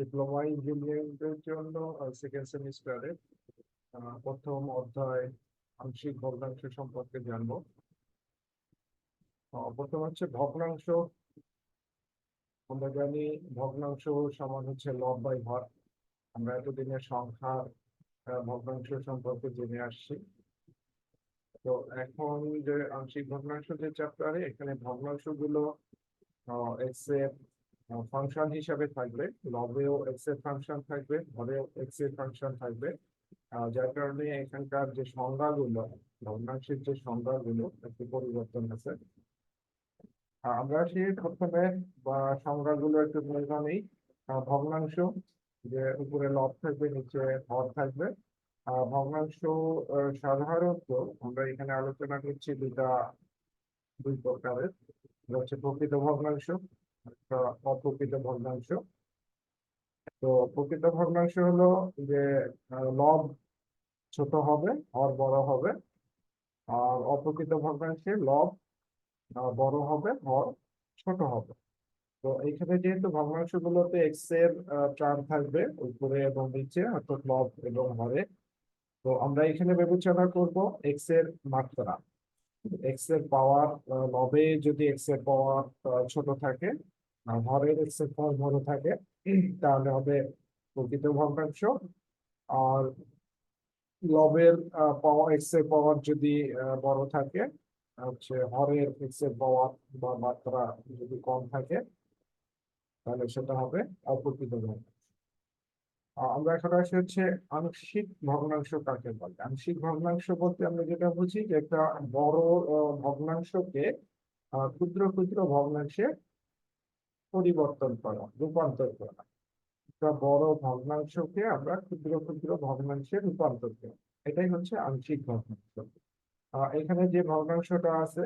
Diploma ইঞ্জিনিয়ারিংয়ের জন্য second সেমিস্টারে প্রথম অধ্যায় আংশিক ভগ্নাংশ সম্পর্কে জানবো। প্রথম হচ্ছে ভগ্নাংশ। আমরা জানি ভগ্নাংশ সমান হচ্ছে লব বাই হর। আমরা এতদিনের সংখ্যার ভগ্নাংশ সম্পর্কে জেনে আসছি। তো এখন যে আংশিক ভগ্নাংশ যে চ্যাপ্টারে, এখানে ভগ্নাংশগুলো এক্স এর ফাংশন হিসাবে থাকবে। লবেও এক্স এর ফাংশন থাকবে, হরেও এক্স এর ফাংশন থাকবে। যার কারণে এখানকার যে সংজ্ঞাগুলো, ভগ্নাংশের যে সংজ্ঞাগুলো একটু পরিবর্তন আছে। আমরা সেই প্রথমে বা সংজ্ঞাগুলো একটু মেনে নিই। ভগ্নাংশ, যে উপরে লব থাকবে, নিচে হর থাকবে। ভগ্নাংশ সাধারণত আমরা এখানে আলোচনা করছি দুই প্রকারের। হচ্ছে প্রকৃত ভগ্নাংশ, একটা অপ্রকৃত ভগ্নাংশ। তো প্রকৃত ভগ্নাংশ হলো যে লব ছোট হবে, হর বড় হবে। আর অপ্রকৃত ভগ্নাংশে লব বড় হবে, হর ছোট হবে। তো এইখানে যেহেতু ভগ্নাংশ গুলোতে এক্স এর টার্ম থাকবে উপরে এবং নিচে, অর্থাৎ লব এবং হরে, তো আমরা এখানে বিবেচনা করব এক্স এর মাত্রা। এক্স এর পাওয়ার, লবে যদি এক্স এর পাওয়ার ছোট থাকে, হরের এক্স এর পাওয়ার বড় থাকে, তাহলে হবে প্রকৃত ভগ্নাংশ। আর লবের পাওয়ার, এক্স এর পাওয়ার যদি বড় থাকে, হচ্ছে হরের এক্স এর পাওয়ার বা মাত্রা যদি কম থাকে, তাহলে সেটা হবে অপ্রকৃত ভগ্নাংশ। আমরা এখন আসি হচ্ছে আংশিক ভগ্নাংশ কাকে বলে। আংশিক ভগ্নাংশ বলতে আমরা যেটা বুঝি যে একটা বড় ভগ্নাংশকে ক্ষুদ্র ক্ষুদ্র ভগ্নাংশে পরিবর্তন করা, রূপান্তর করা। একটা বড় ভগ্নাংশকে আমরা ক্ষুদ্র ক্ষুদ্র ভগ্নাংশে রূপান্তর করি, এটাই হচ্ছে আংশিক ভগ্নাংশ। এখানে যে ভগ্নাংশটা আছে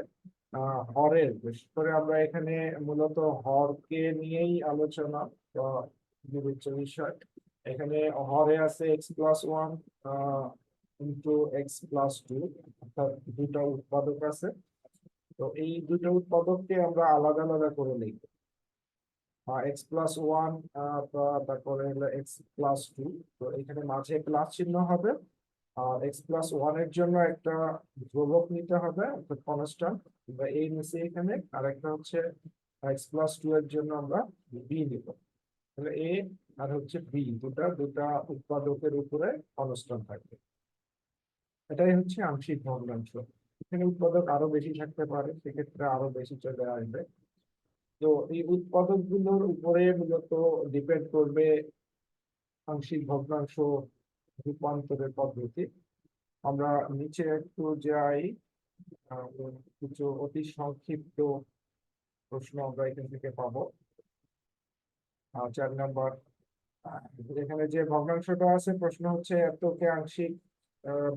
হরের, বিশেষ করে আমরা এখানে মূলত হরকে নিয়েই আলোচনা বিবেচ্য বিষয়। এখানে হরে আছে x plus one into x plus two, অর্থাৎ দুটা উৎপাদক আছে। তো এই দুটো উৎপাদককে আমরা আলাদা আলাদা করে লিখব। এক্স প্লাস ওয়ান, তারপরে হলো এক্স প্লাস টু। তো এখানে মাঝে প্লাস চিহ্ন হবে। আর এক্স প্লাস ওয়ান এর জন্য একটা ধ্রুবক নিতে হবে, অর্থাৎ কনস্ট্যান্ট, আমরা এই নিচে এখানে। আর একটা হচ্ছে এক্স প্লাস টু এর জন্য আমরা বি নিব। তাহলে এ আর হচ্ছে বি, দুটা দুটা উৎপাদকের উপরে কনস্ট্যান্ট থাকবে। এটাই হচ্ছে আংশিক ভগ্নাংশ। এখানে উৎপাদক আরো বেশি থাকতে পারে, সেক্ষেত্রে আরো বেশি চলে আসবে। তো এই উৎপাদক গুলোর উপরে মূলত ডিপেন্ড করবে আংশিক ভগ্নাংশ রূপান্তরের পদ্ধতি। আমরা নিচে একটু যাই। আহ, কিছু অতি সংক্ষিপ্ত প্রশ্ন আমরা এখান থেকে পাবো। 4 নম্বর, এখানে যে ভগ্নাংশটা আছে, প্রশ্ন হচ্ছে এতকে আংশিক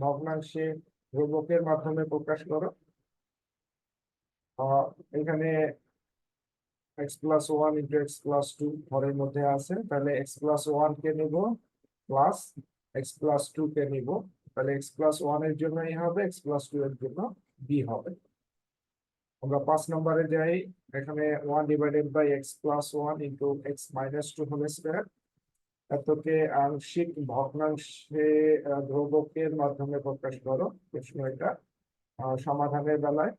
ভগ্নাংশে ধ্রুবকের মাধ্যমে প্রকাশ করো। এখানে x plus one into x plus two ঘরের মধ্যে আছে, তাহলে এক্স প্লাস ওয়ান কে নিব, প্লাস এক্স প্লাস টু কে নিব। তাহলে এক্স প্লাস ওয়ান এর জন্য এই হবে, এক্স প্লাস টু এর জন্য বি হবে। আমরা 5 নম্বরে যাই। এখানে 1/x+1 × x−2 হোল স্কয়ার, এতকে আংশিক ভগ্নাংশে ধ্রুবকের মাধ্যমে প্রকাশ করো। প্রশ্ন এটা। সমাধানের বেলায়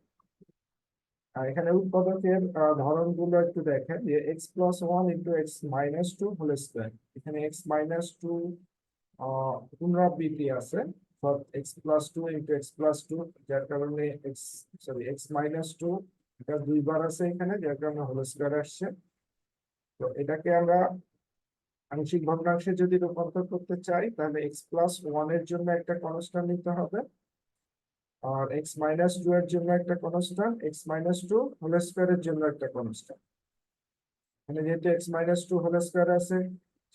এখানে উৎপাদকের ধরনগুলো একটু দেখেন, যে x+1 × x−2 হোল স্কয়ার। এখানে x−2 পুনরাবৃত্তি আছে, x+2 × x+2, যার কারণে x−2 এটা দুইবার আছে এখানে, যার কারণে হোল স্কয়ার আসছে। তো এটাকে আমরা আংশিক ভগ্নাংশে যদি রূপান্তর করতে চাই, তাহলে x+1 এর জন্য একটা কনস্ট্যান্ট নিতে হবে, আর x−2 এর জন্য একটা কনস্ট্যান্ট, x−2 হোল স্কয়ারের জন্য একটা কনস্ট্যান্ট। মানে যেহেতু x−2 হোল স্কয়ার আছে,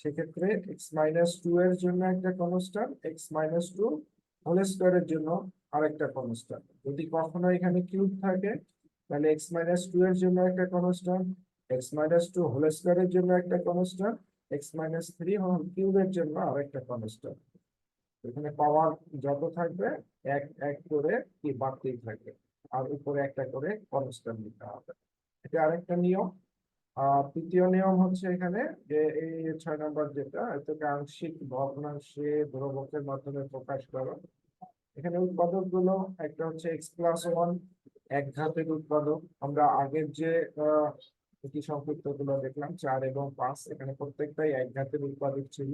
সেক্ষেত্রে x−2 এর জন্য একটা কনস্ট্যান্ট, x−2 হোল স্কয়ারের জন্য আরেকটা কনস্ট্যান্ট। যদি কখনো এখানে কিউব থাকে, তাহলে x−2 এর জন্য একটা কনস্ট্যান্ট, x−2 হোল স্কয়ারের জন্য একটা কনস্ট্যান্ট, x−3 হোল কিউবের জন্য আরেকটা কনস্ট্যান্ট। এখানে পাওয়ার যত থাকবে এক এক করে কি বাড়তেই থাকবে, আর উপরে একটা করে কনস্ট্যান্ট দিতে হবে। এটা আরেকটা নিয়ম। তৃতীয় নিয়ম হচ্ছে এখানে যে এই 6 নম্বর যেটা, এটাকে আংশিক ভগ্নাংশে ধ্রুবকের মাধ্যমে প্রকাশ করো। এখানে উৎপাদক গুলো একটা হচ্ছে x+1, এক ঘাতের উৎপাদক। আমরা আগের যে দুটি সংক্ষিপ্ত গুলো দেখলাম 4 এবং 5, এখানে প্রত্যেকটাই এক ঘাতের উৎপাদক ছিল।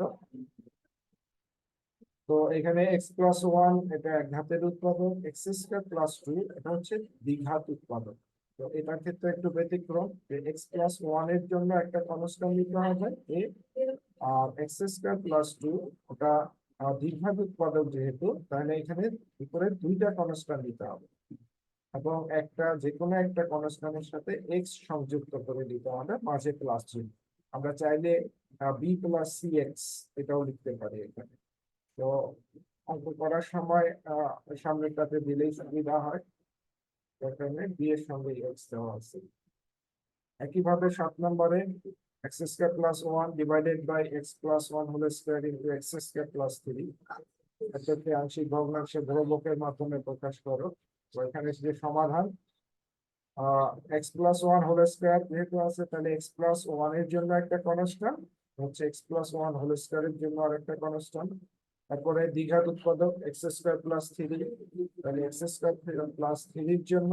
তো এখানে x+1 এটা এক ঘাতের উৎপাদক, x² + 2 এটা হচ্ছে দ্বিঘাত উৎপাদক। তো এটার ক্ষেত্রে একটু ব্যতিক্রম, যে x+1 এর জন্য একটা কনস্ট্যান্ট নিতে হবে a, আর x² + 2 ওটা দ্বিঘাত উৎপাদক যেহেতু, তাহলে এখানে উপরে দুইটা কনস্ট্যান্ট নিতে হবে এবং একটা যে কোনো একটা কনস্ট্যান্টের সাথে x সংযুক্ত করে দিতে হবে, মাঝে প্লাস চিহ্ন। আমরা চাইলে b+cx এটাও লিখতে পারি এখানে। তো অঙ্ক করার সময় সামনেটাতে দিলেই সুবিধা হয়, এখানে বি এর সঙ্গে এক্স দেওয়া আছে। একইভাবে 7 নম্বরে x² + 1 divided by x+1 whole square into x² + 3, এটাকে আংশিক ভগ্নাংশে ধ্রুবকের মাধ্যমে প্রকাশ করো। তো এখানে যে সমাধান, x+1 হোল স্কয়ার যেহেতু আছে, তাহলে x+1 এর জন্য একটা কনস্ট্যান্ট হচ্ছে, x+1 হোল স্কয়ারের জন্য আরেকটা কনস্ট্যান্ট। তারপরে দ্বিঘাত উৎপাদক x² + 3, তাহলে x² + 3 এর জন্য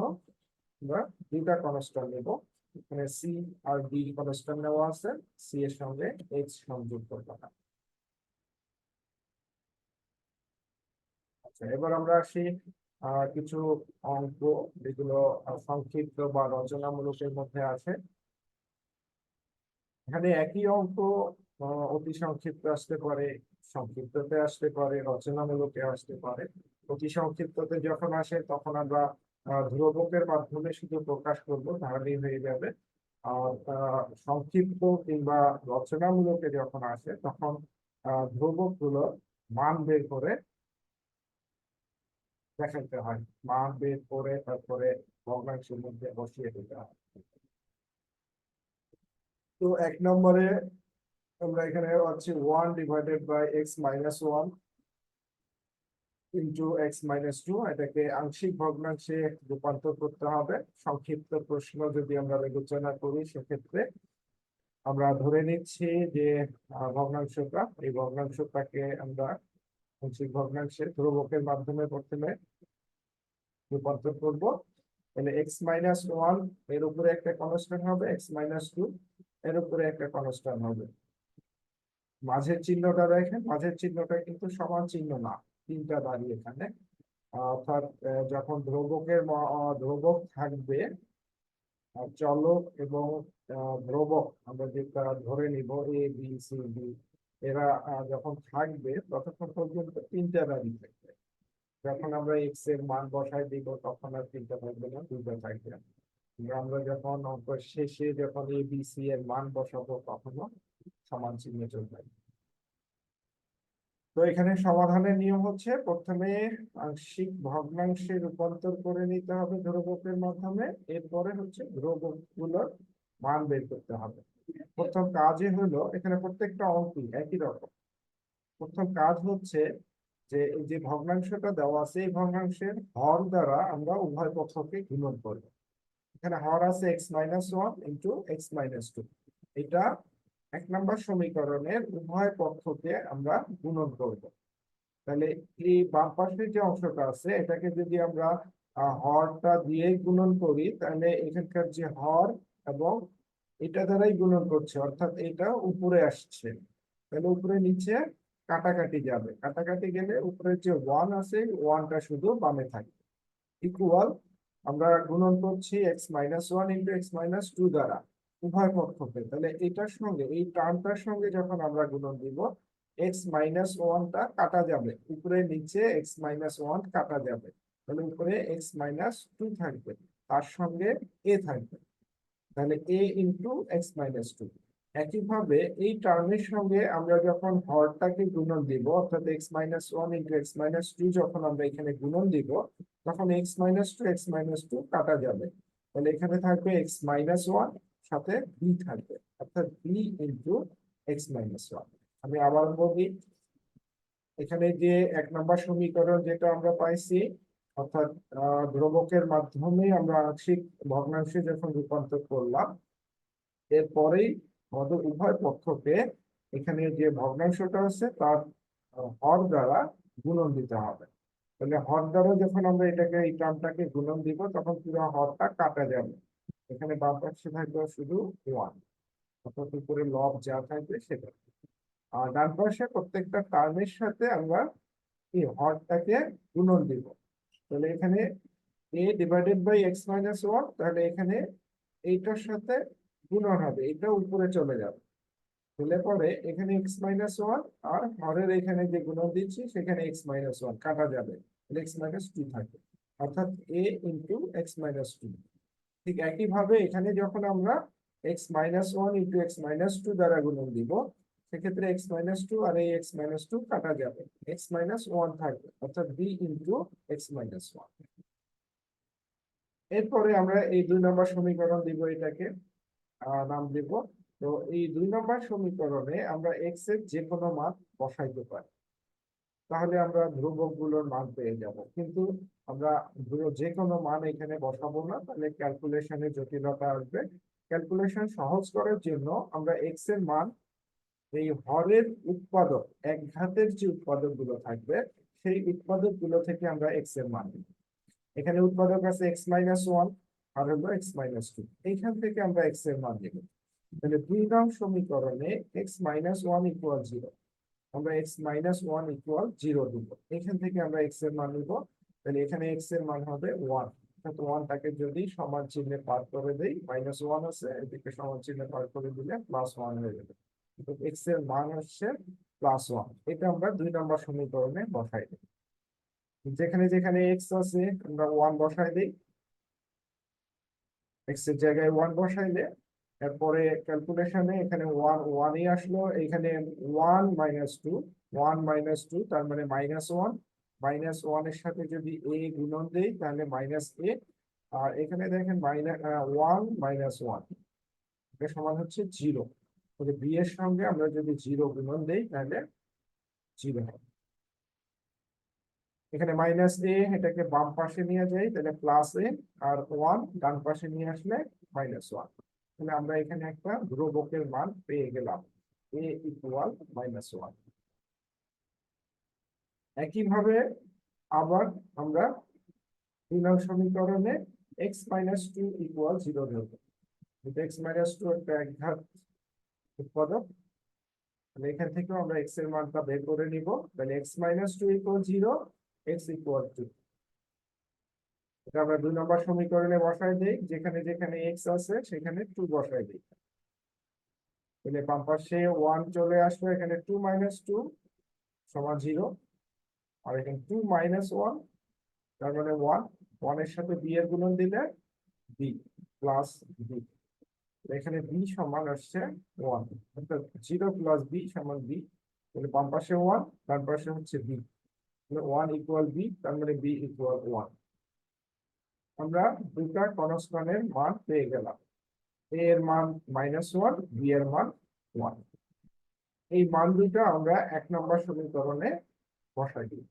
আমরা দুইটা কনস্ট্যান্ট নেব। এখানে সি আর ডি কনস্ট্যান্ট নেওয়া আছে, সি এর সঙ্গে এক্স সংযুক্ত করা। আচ্ছা, এবার আমরা আসি কিছু অঙ্ক যেগুলো সংক্ষিপ্ত বা রচনামূলকের মধ্যে আছে। এখানে একই অঙ্ক অতি সংক্ষিপ্ত আসতে পারে, সংক্ষিপ্ততে আসতে পারে, রচনামূলকে আসতে পারে। অতি সংক্ষিপ্ততে যখন আসে তখন আমরা ধ্রুবকের মাধ্যমে শুধু প্রকাশ করব, তাহলেই হয়ে যাবে। আর সংক্ষিপ্ত কিংবা রচনামূলকে যখন আসে তখন ধ্রুবক গুলো মান বের করে দেখাতে হয়, মান বের করে তারপরে ভগ্নাংশের মধ্যে বসিয়ে দিতে হয়। তো 1 নম্বরে আমরা এখানে হচ্ছে 1 divided by x-1 into x-2, এটাকে আংশিক ভগ্নাংশে রূপান্তর করতে হবে। সংক্ষিপ্ত প্রশ্ন যদি আমরা বিবেচনা করি সেক্ষেত্রে আমরা ধরে নিচ্ছি যে ভগ্নাংশটা, এই ভগ্নাংশটাকে আমরা আংশিক ভগ্নাংশে ধ্রুবকের মাধ্যমে প্রথমে রূপান্তর করব। তাহলে x-1 এর উপরে একটা কনস্ট্যান্ট হবে, x-2 এর উপরে একটা কনস্ট্যান্ট হবে। মাঝের চিহ্নটা দেখেন, মাঝের চিহ্নটা কিন্তু সমান চিহ্ন না, তিনটা দাঁড়িয়ে এখানে। অর্থাৎ যখন ধ্রুবক থাকবে, চলক এবং ধ্রুবক আমরা যেটা ধরে নিব এ বি সি ডি, এরা যখন থাকবে ততক্ষণ পর্যন্ত তিনটা দাঁড়িয়ে থাকবে। যখন আমরা এক্স এর মান বসাই দিব তখন আর তিনটা থাকবে না, দুইটা থাকবে। আমরা যখন অঙ্ক শেষে যখন এ বি সি এর মান বসাবো তখনও সমান চিহ্ন চলবে। তো এখানে সমাধানের নিয়ম হচ্ছে প্রথমে আংশিক ভগ্নাংশে রূপান্তর করে নিতে হবে ধ্রুবকের মাধ্যমে, এরপরে হচ্ছে ধ্রুবক গুলোর মান বের করতে হবে। প্রথম কাজে হলো, এখানে প্রত্যেকটা অঙ্কই একই রকম। প্রথম কাজ হচ্ছে যে এই যে ভগ্নাংশটা দেওয়া আছে, এই ভগ্নাংশের হর দ্বারা আমরা উভয় পক্ষকে গুণন করব। এখানে হর আছে x-1 ইন্টু x-2, এটা 1 নম্বর সমীকরণের উভয় পক্ষকে আমরা গুণন করব। তাহলে এই বাম পাশের যে অংশটা আছে এটাকে যদি আমরা হরটা দিয়ে গুণন করি, তাহলে এখানকার যে হর এবং এটা দ্বারাই গুণন করছে, অর্থাৎ এটা উপরে আসছে, তাহলে উপরে নিচে কাটাকাটি যাবে, কাটাকাটি গেলে উপরে যে 1 আছে 1টা শুধু বামে থাকবে। ইকুয়াল, আমরা গুণন করছি x-1 ইন্টু x-2 দ্বারা উভয় পক্ষকে। তাহলে এটার সঙ্গে এই টার্মটার সঙ্গে যখন আমরা গুণন দিব, x-1টা কাটা যাবে, উপরে নিচে x-1 কাটা যাবে, তাহলে উপরে x-2 থাকবে, তার সঙ্গে a থাকবে, তাহলে a ইন্টু x-2। একইভাবে এই টার্মের সঙ্গে আমরা যখন হরটাকে গুণন দিব, অর্থাৎ x-1 ইন্টু x-2 যখন আমরা এখানে গুণন দিব, তখন x-2 কাটা যাবে, তাহলে এখানে থাকবে x-1 সাথে b থাকবে, অর্থাৎ b ইন্টু x-1। আমি আবার বলি, এখানে যে 1 নম্বর সমীকরণ যেটা আমরা পাইছি, অর্থাৎ ধ্রুবকের মাধ্যমে আমরা আংশিক ভগ্নাংশে যখন রূপান্তর করলাম, এরপরেই আমাদের উভয় পক্ষকে এখানে যে ভগ্নাংশটা আছে তার হর দ্বারা গুণন দিতে হবে। তাহলে হর দ্বারা যখন আমরা এটাকে এই টার্মটাকে গুণন দিব তখন পুরো হরটা কাটা যাবে। এখানে বাম পাশে থাকবে শুধু ওয়ান, অর্থাৎ উপরে লব যা থাকবে সেটা। আর ডান পাশে প্রত্যেকটা টার্মের সাথে আমরা এই হরটাকে গুণন দিব। তাহলে এখানে a divided by x minus one, তাহলে এখানে এইটার সাথে গুণন হবে, এটা উপরে চলে যাবে। তাহলে পরে এখানে এক্স মাইনাস ওয়ান আর হরের এখানে যে গুণন দিচ্ছি সেখানে এক্স মাইনাস ওয়ান কাটা যাবে, তাহলে এক্স মাইনাস টু থাকে, অর্থাৎ a into x minus two. ঠিক একইভাবে এখানে যখন আমরা x minus one into x minus two দ্বারা গুণন দিব, সেক্ষেত্রে এক্স মাইনাস টু আর এই এক্স মাইনাস টু কাটা যাবে, এক্স মাইনাস ওয়ান থাকবে, অর্থাৎ B into x minus one. এরপরে আমরা এই 2 নম্বর সমীকরণ দিব, এটাকে নাম দিব। তো এই 2 নম্বর সমীকরণে আমরা এক্স এর যে কোনো মান বসাইতে পারি, তাহলে আমরা ধ্রুবক গুলোর মান পেয়ে যাব। কিন্তু আমরা যে কোনো মান এখানে বসাবো না, তাহলে ক্যালকুলেশনে জটিলতা আসবে। ক্যালকুলেশন সহজ করার জন্য আমরা এক্স এর মান এই হরের উৎপাদক এক ঘাতের যে উৎপাদক গুলো থাকবে সেই উৎপাদক গুলো থেকে আমরা এক্স এর মান নিব। এখানে উৎপাদক আছে এক্স মাইনাস ওয়ান আর হলো এক্স মাইনাস টু, এইখান থেকে আমরা এক্স এর মান নিব। তাহলে 2 নং সমীকরণে x minus one equal zero, আমরা x minus one equal zero দিব, এখান থেকে আমরা এক্স এর মান নিব। তাহলে এখানে এক্স এর মান হবে ওয়ান, অর্থাৎ ওয়ানটাকে যদি সমান চিহ্নে পার করে দেই, মাইনাস ওয়ান আছে এদিকে সমান চিহ্নে পার করে দিলে প্লাস ওয়ান হয়ে যাবে, কিন্তু এক্স এর মান হচ্ছে প্লাস ওয়ান। এটা আমরা 2 নম্বর সমীকরণে বসাই দিই। যেখানে যেখানে এক্স আছে আমরা ওয়ান বসাই দিই, এক্স এর জায়গায় ওয়ান বসাইলে এরপরে ক্যালকুলেশনে এখানে ওয়ান ওয়ানই আসলো, এখানে one minus two, one minus two তার মানে মাইনাস ওয়ান, মাইনাস ওয়ানের সাথে যদি এ গুণন দেই তাহলে মাইনাস এ, আর এখানে দেখেন মাইনাস ওয়ান মাইনাস ওয়ান, এটা সমান হচ্ছে জিরো। তাহলে বি এর সঙ্গে আমরা যদি জিরো গুণন দেই তাহলে জিরো হবে। এখানে মাইনাস এ, এটাকে বাম পাশে নিয়ে যাই তাহলে প্লাস এ, আর ওয়ান ডান পাশে নিয়ে আসলে মাইনাস ওয়ান। তাহলে আমরা এখানে একটা ধ্রুবকের মান পেয়ে গেলাম, এ ইকুয়াল মাইনাস ওয়ান। একইভাবে আবার আমরা 2 নং সমীকরণে x minus two equal zero ধরবো। এক্স মাইনাস টু একটা একঘাত উৎপাদক, তাহলে এখান থেকেও আমরা এক্স এর মানটা বের করে নিব। তাহলে x minus two equal zero, x equal two, এটা আমরা 2 নম্বর সমীকরণে বসাই দেই, যেখানে যেখানে এক্স আছে সেখানে টু বসাই দিই। তাহলে বাম পাশে ওয়ান চলে আসবে, এখানে টু মাইনাস টু সমান জিরো, আর এখানে টু মাইনাস ওয়ান তার মানে ওয়ান, ওয়ানের সাথে বি এর গুণন দিলে বি প্লাস বি, এখানে বি সমান আসছে ওয়ান, অর্থাৎ জিরো প্লাস বি সমান বি। তাহলে বাম পাশে ওয়ান ডান পাশে হচ্ছে বি, ওয়ান ইকুয়াল বি তার মানে বি ইকুয়াল ওয়ান। আমরা দুটা কনস্ট্যান্টের মান পেয়ে গেলাম, এ এর মান মাইনাস ওয়ান, বি এর মান ওয়ান। এই মান দুটা আমরা 1 নম্বর সমীকরণে বসাই দিই।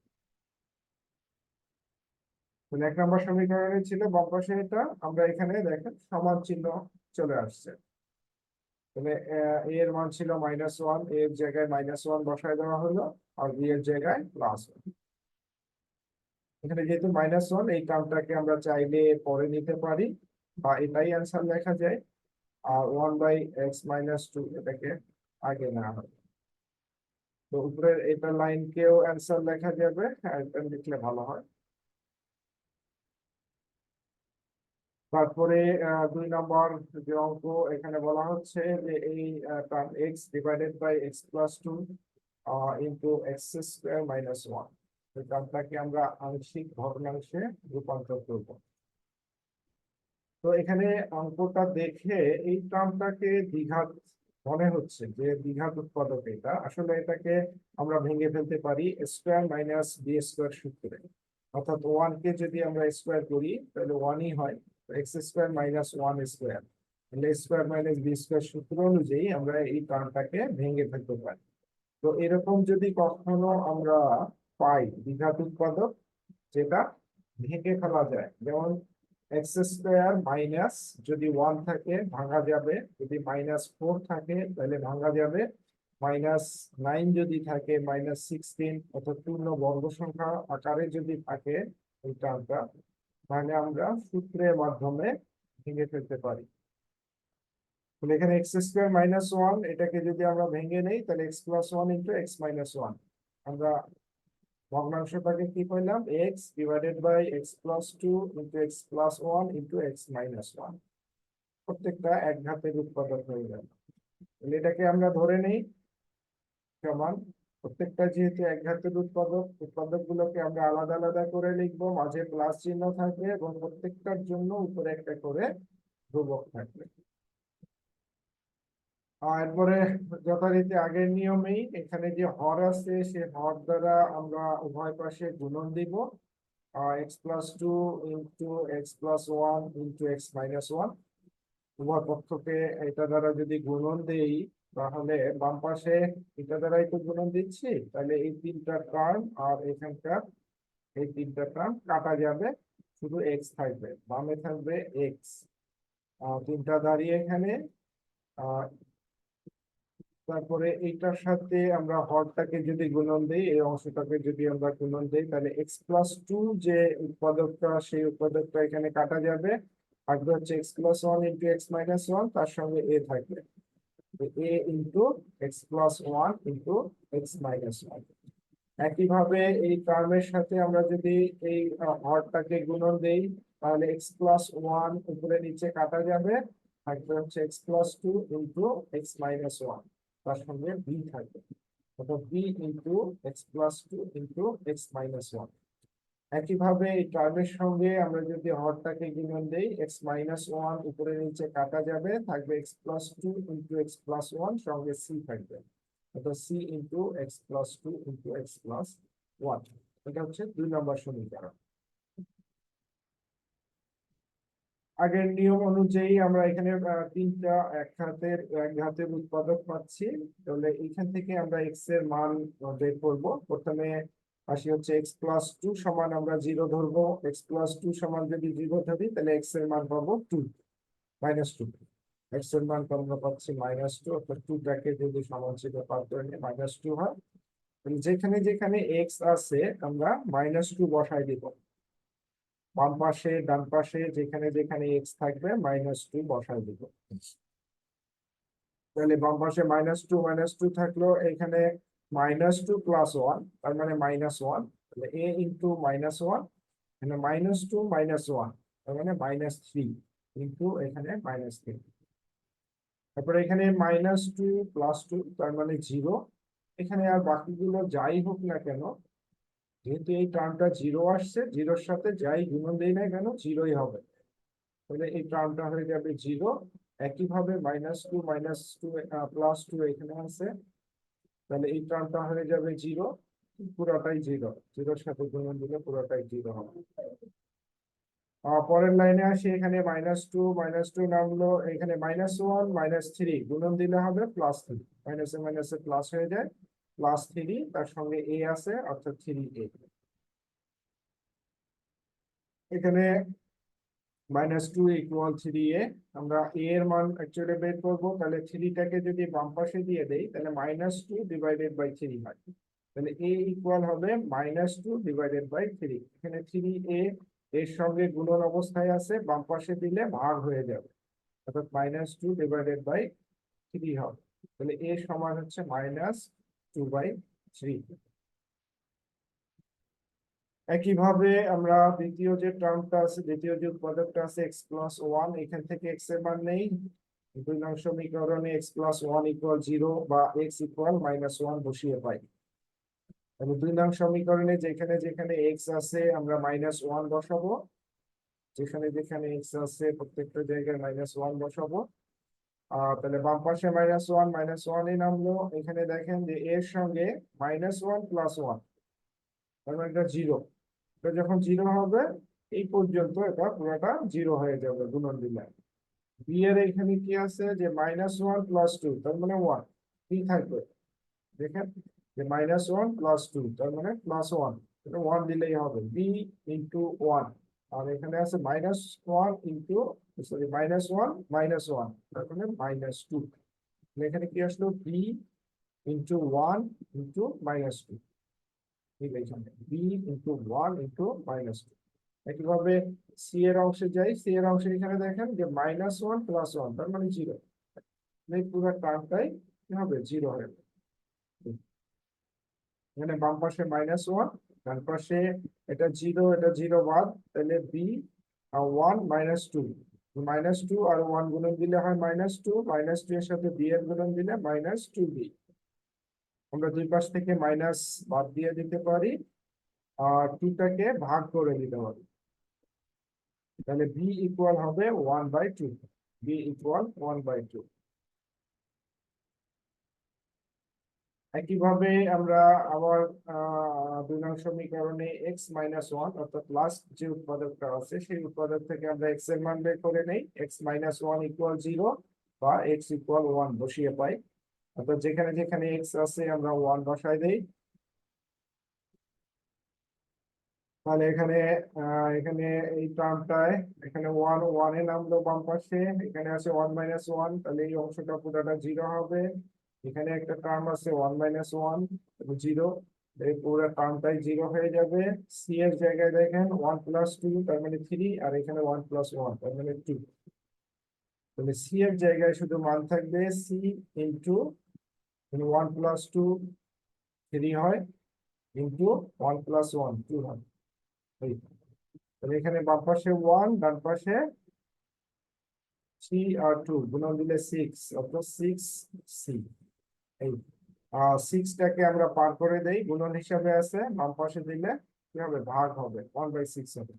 তাহলে 1 নম্বর সমীকরণে ছিল বাম পাশে এটা, আমরা এখানে দেখেন সমান চিহ্ন চলে আসছে। তাহলে এ এর মান ছিল মাইনাস ওয়ান, এর জায়গায় মাইনাস ওয়ান বসায় দেওয়া হলো, আর বি এর জায়গায় প্লাস ওয়ান। এখানে যেহেতু মাইনাস ওয়ান, এই টার্মটাকে আমরা চাইলে পরে নিতে পারি বা এটাই অ্যান্সার লেখা যায়, আর one by x minus two এটাকে আগে নেওয়া হবে। তো উপরের এটা লাইনকেও অ্যান্সার লেখা যাবে, এটা লিখলে ভালো হয়। তারপরে 2 নম্বর যে অঙ্ক এখানে বলা হচ্ছে যে এই term x divided by x plus two into x square minus one, এই টার্মটাকে আমরা আংশিক ভগ্নাংশে রূপান্তর করব। তো এখানে অঙ্কটা দেখে এই টার্মটাকে দ্বিঘাত মনে হচ্ছে, যে দ্বিঘাত উৎপাদক, এটা আসলে এটাকে আমরা ভেঙে ফেলতে পারি স্কোয়ার মাইনাস বি স্কোয়ার সূত্রে, অর্থাৎ ওয়ান কে যদি আমরা স্কোয়ার করি তাহলে ওয়ানই হয়, x square minus one square, তাহলে স্কোয়ার মাইনাস বি স্কোয়ার সূত্র অনুযায়ী আমরা এই টার্মটাকে ভেঙে ফেলতে পারি। তো এরকম যদি কখনো আমরা পাই দ্বিঘাত উৎপাদক যেটা ভেঙে ফেলা যায়, যেমন এক্স স্কোয়ার মাইনাস যদি 1 থাকে ভাঙা যাবে, যদি -4 থাকে তাহলে ভাঙা যাবে, -9 যদি থাকে, -16 অর্থাৎ পূর্ণ বর্গ সংখ্যা আকারে যদি থাকে এই টার্মটা, তাহলে আমরা সূত্রের মাধ্যমে ভেঙে ফেলতে পারি। তাহলে এখানে এক্স স্কোয়ার -1 এটাকে যদি আমরা ভেঙে নেই তাহলে x+1 ইন্টু x-1, আমরা ভগ্নাংশটাকে কি পেলাম, x/x+2 into x+1 into x-1, প্রত্যেকটা এক ঘাতের উৎপাদক হয়ে গেল। তাহলে এটাকে আমরা ধরে নেই সমান, প্রত্যেকটা যেহেতু এক ঘাতের উৎপাদক, উৎপাদক গুলোকে আমরা আলাদা আলাদা করে লিখবো, মাঝে প্লাস চিহ্ন থাকবে এবং প্রত্যেকটার জন্য উপরে একটা করে ধ্রুবক থাকবে। এরপরে যথারীতি আগের নিয়মেই এখানে যে হর আছে সে হর দ্বারা আমরা উভয় পাশে গুণন দিব, x+2 into x+1 into x-1, উভয় পক্ষকে এটা দ্বারা যদি গুণন দেই তাহলে বাম পাশে এটা দ্বারাই তো গুণন দিচ্ছি, তাহলে এই তিনটা টার্ম আর এখানকার এই তিনটা টার্ম কাটা যাবে, শুধু এক্স থাকবে, বামে থাকবে এক্স, তিনটা দাঁড়িয়ে এখানে। তারপরে এইটার সাথে আমরা হরটাকে যদি গুণন দেই, এই অংশটাকে যদি আমরা গুণন দেই তাহলে x+2 যে উৎপাদকটা সেই উৎপাদকটা এখানে কাটা যাবে, থাকবে হচ্ছে x+1 ইন্টু x-1, তার সঙ্গে এ থাকবে a into x+1 into x-1। একইভাবে এই টার্মের সাথে আমরা যদি এই হরটাকে গুণন দেই তাহলে x+1 উপরে নিচে কাটা যাবে, থাকবে হচ্ছে x+2 ইন্টু x-1, তার সঙ্গে b থাকবে, অর্থাৎ b into x+2 into x-1। একইভাবে এই টার্মের সঙ্গে আমরা যদি হরটাকে গুণন দেই, x-1 উপরে নিচে কাটা যাবে, থাকবে x+2 ইন্টু x+1, সঙ্গে c থাকবে, অর্থাৎ c into x+2 into x+1। এটা হচ্ছে 2 নম্বর সমীকরণ। আগের নিয়ম অনুযায়ী আমরা এখানে তিনটা এক ঘাতের উৎপাদক পাচ্ছি, তাহলে এখান থেকে আমরা এক্স এর মান বের করব। প্রথমে আসি হচ্ছে x+2 সমান আমরা 0 ধরবো, x+2 সমান যদি 0 ধরি তাহলে এক্স এর মান পাবো 2, -2, এক্স এর মান আমরা পাচ্ছি -2, অর্থাৎ 2টাকে যদি সমান-চিহ্ন পার করে নিয়ে -2 হয়, যেখানে যেখানে এক্স আছে আমরা -2 বসাই দিব, বাম পাশে ডান পাশে যেখানে যেখানে এক্স থাকবে -2 বসাই দিব। তাহলে বাম পাশে -2 থাকলো, এখানে -2 + 1 তার মানে -1, তাহলে a ইন্টু -1, এখানে -2 -1 তার মানে -3 ইন্টু এখানে -3। তারপরে এখানে -2 + 2 তার মানে 0, এখানে আর বাকিগুলো যাই হোক না কেন, যেহেতু এই টার্মটা 0 আসছে, 0-র সাথে যাই গুণন দেই না কেন 0ই হবে, তাহলে এই টার্মটা হয়ে যাবে 0। একইভাবে -2 +2 এখানে আছে, তাহলে এই টার্মটা হয়ে যাবে 0, পুরোটাই 0, 0-র সাথে গুণন দিলে পুরোটাই 0 হবে। পরের লাইনে আসি, এখানে -2 নামলো, এখানে -1 -3 গুণন দিলে হবে +3, মাইনাসে মাইনাসে প্লাস হয়ে যায়, +3, তার সঙ্গে a আছে অর্থাৎ 3a। এখানে -2 = 3a, আমরা a এর মান অ্যাকচুয়ালি বের করবো, তাহলে 3টাকে যদি বাম পাশে দিয়ে দেই তাহলে -2/3 হয়, তাহলে a ইকুয়াল হবে -2/3। এখানে 3a এর সঙ্গে গুণন অবস্থায় আছে, বাম পাশে দিলে ভাগ হয়ে যাবে, অর্থাৎ -2/3 হবে, তাহলে a সমান হচ্ছে -2/3। একইভাবে আমরা দ্বিতীয় যে টার্মটা আছে, দ্বিতীয় যে উৎপাদকটা আছে x+1, এখান থেকে x এর মান নেই, 2 নং সমীকরণে x+1 = 0 বা x = -1 বসিয়ে পাই। তাহলে 2 নং সমীকরণে যেখানে যেখানে x আছে আমরা -1 বসাবো, যেখানে যেখানে x আছে প্রত্যেকটা জায়গায় -1 বসাবো। তাহলে বাম পাশে -1 এ নামলো, এখানে দেখেন যে এর সঙ্গে -1 + 1 তার মানে এটা 0, এটা যখন 0 হবে এই পর্যন্ত এটা পুরোটা 0 হয়ে যাবে গুণন দিলে। b এর এখানে কি আছে যে -1 + 2 তার মানে 1, কি থাকবে দেখেন যে -1 + 2 তার মানে +1, এটা 1 দিলেই হবে, b × 1 আর এখানে আছে -1 ইন্টু, সরি, -1 তার মানে -2। এখানে কি আসলো, বি ইন্টু 1 ইন্টু -2, ঠিক আছে, বি ইন্টু 1 ইন্টু -2। একইভাবে সি এর অংশে যাই, সি এর অংশে এখানে দেখেন যে -1 + 1 তার মানে 0, এই পুরো টার্মটাই কি হবে, 0 হয়ে যাবে। এখানে বাম পাশে -1, ডান পাশে এটা 0, এটা 0 বাদ, তাহলে বি 1 -2, -2 আর 1 গুণন দিলে হয় -2, -2 এর সাথে বি এর গুণন দিলে -2b। আমরা দুই পাশ থেকে মাইনাস বাদ দিয়ে দিতে পারি, আর 2টাকে ভাগ করে দিতে পারি, তাহলে বি ইকুয়াল হবে 1/2, বি ইকুয়াল 1/2। একইভাবে আমরা আবার 2 নং সমীকরণে x-1 অর্থাৎ লাস্ট যে উৎপাদকটা আছে সেই উৎপাদক থেকে আমরা x এর মান বের করে নেই, x-1 = 0 বা x = 1 বসিয়ে পাই। অর্থাৎ যেখানে যেখানে x আছে আমরা 1 বসাই দেই। তাহলে এখানে এখানে এই টার্মটায় এখানে 1 এ নামলো বাম পাশে, এখানে আছে 1 - 1, তাহলে এই অংশটা পুরোটা 0 হবে। এখানে একটা টার্ম আছে 1 - 1, 0, এই পুরো টার্মটাই 0 হয়ে যাবে। সি এর জায়গায় দেখেন 1 + 2 তার মানে 3, আর এখানে 1 + 1 তার মানে 2। তাহলে সি এর জায়গায় শুধু মান থাকবে সি ইন্টু 1 + 2 3 হয়, ইন্টু 1 + 1 2 হয়। এই, তাহলে এখানে বাম পাশে 1, ডান পাশে 3 আর 2 গুণন দিলে 6, অর্থাৎ 6c। এই 6টাকে আমরা পার করে দেই, গুণন হিসাবে আছে, বাম পাশে দিলে কি হবে, ভাগ হবে, 1/6 হবে।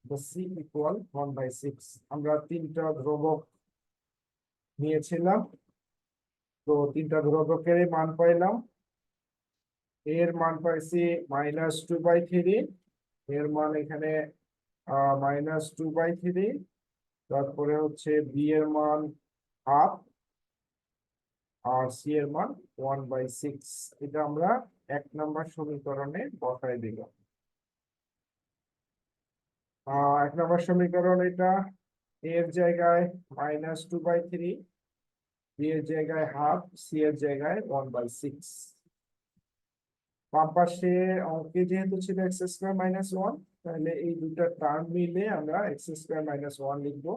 তো সি ইকুয়াল 1/6। আমরা 3টা ধ্রুবক নিয়েছিলাম, তো 3টা ধ্রুবকের মান পাইলাম। এর মান পাইছি -2/3, এর মান এখানে -2/3, তারপরে হচ্ছে বি এর মান হাফ, আর সি এর মান 1/6। এটা আমরা 1 নম্বর সমীকরণে বসাই দিলাম। 1 নম্বর সমীকরণ এটা, এর জায়গায় -2/3, বি এর জায়গায় হাফ, সি এর জায়গায় 1/6। বাম পাশে অঙ্কে যেহেতু ছিল x² - 1, তাহলে এই দুটো টার্ম মিলে আমরা x² - 1 লিখবো।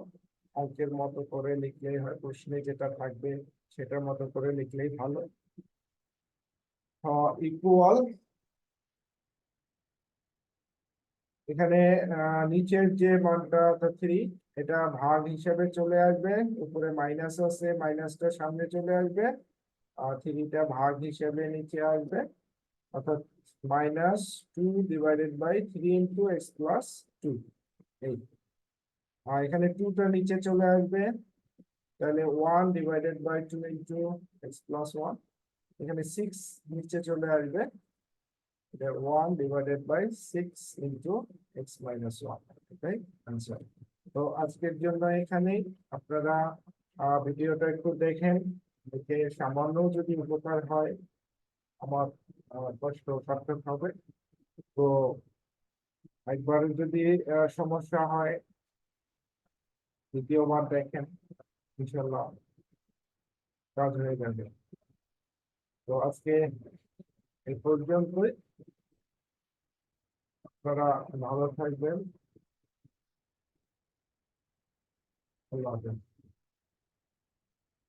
অঙ্কের মতো করে লিখলেই হয়, প্রশ্নে যেটা থাকবে সেটার মতো করে লিখলেই ভালো। ইকুয়াল, এখানে নিচের যে মানটা 3, এটা ভাগ হিসাবে চলে আসবে, উপরে মাইনাস আছে, মাইনাসটা সামনে চলে আসবে, আর 3টা ভাগ হিসাবে নিচে আসবে, অর্থাৎ -2/3 ইন্টু x+2। এই, আর এখানে 2টা নিচে চলে আসবে, তাহলে 1/2 ইন্টু x+1। এখানে 6 নিচে চলে আসবে, এটা 1/6 ইন্টু x-1, এটাই আনসার। তো আজকের জন্য এখানেই। আপনারা ভিডিওটা একটু দেখেন, দেখে সামান্য যদি উপকার হয় আমার কষ্ট সার্থক হবে। তো একবার যদি সমস্যা হয় দ্বিতীয়বার দেখেন, ইনশাল্লাহ কাজ হয়ে যাবে। তো আজকে এই পর্যন্তই। আপনারা ভালো থাকবেন। আল্লাহ হাফেজ।